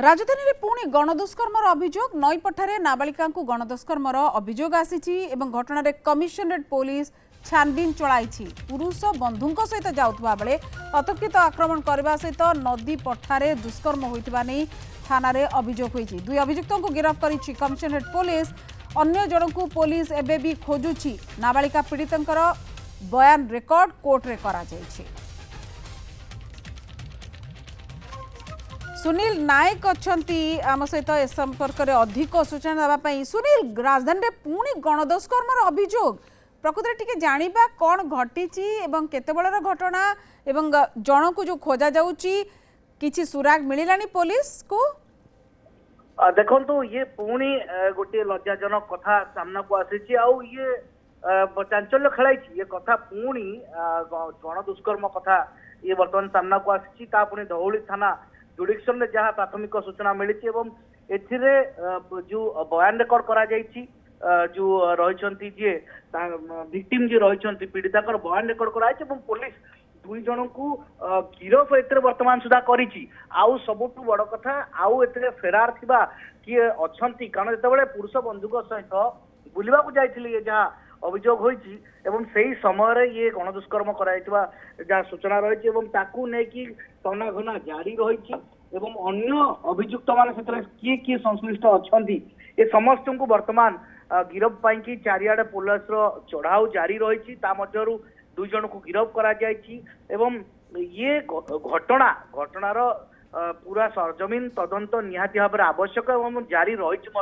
राजधानी में पुणी गणदुष्कर्मर अभियोग नईपठारे नाबालिका गणदुष्कर्मर अभियोग आसी घटना कमिशनरेट पुलिस छानबीन चलाई पुरुष बंधु सहित जाऊा बेले अतर्कित आक्रमण करने सहित नदी पठारे दुष्कर्म होता नहीं थाना अभियोग होती दुई अभियुक्त को गिरफ्त कर कमिशनरेट पुलिस अन्य जन को पुलिस एवं भी खोजुची नाबालिका पीड़ितर बयान रेकर्ड कोर्टे करा सुनील नायक अच्छा आम सहित ए संपर्क में अधिक सूचना देवाई। सुनील, राजधानी में पुणी गणदुष्कर्मर अभियोग प्रकृति टी जाना कौन घटी केते बड़र घटना एवं जन को जो खोजा जाऊँगी किसी सुराग मिलानी पुलिस को? देखो ये पुणी गोटे लज्जाजनक कथा सामना को आसी ये चांचल्य खेलाई ये कथा पुणी गणदुष्कर्म कथा ये बर्तमान सामना को आसी पुणी धौली थाना जुडिक्शन में जहाँ प्राथमिक सूचना मिली एथिरे जो बयान रेकर्ड करा जायछि जो रही जी विक्टिम जी रही पीड़िता बयान रेकर्ड कराई पुलिस दुई जन को गिरफ ए वर्तमान सुधा करी आउ सबुठ बड़ कथा आउ ए फेरार थिबा किए अच्छी कारण जिते पुरुष बंधुक सहित बुलवा जाइए जहाँ अभियोग होती से समय ये गणदुष्कर्म कराइथिबा जहाँ सूचना रही तना घना जारी रही अन्य अभियुक्त मान किए किए संश्लिष्ट अच्छा ये समस्त को वर्तमान गिरफ पाई चारिआडे पुलिस चढ़ाऊ जारी रही दुई जन को गिरफ करा ये घटनार पूरा सरजमीन तदंत निहाती भाव आवश्यक जारी रही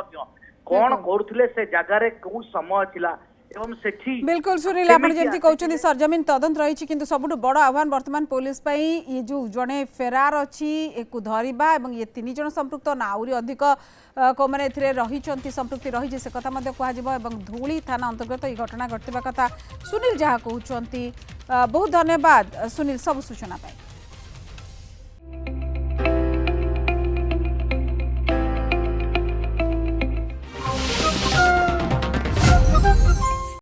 कौन करुले से जगार कौ समय थिला बिल्कुल सुनील आप जमी कहते सरजमीन तदंत रही कि सबुठ बड़ आह्वान वर्तमान पुलिस ये जो जड़े फेरार अच्छी एक धरवा ये तीन जन संपृक्त ना आहरी अधिक को मैंने रही संपृक्ति रही से कथा कह धूली थाना अंतर्गत ये घटना घटवा कथा सुनील जहाँ कहते बहुत धन्यवाद सुनील सब सूचना पाई।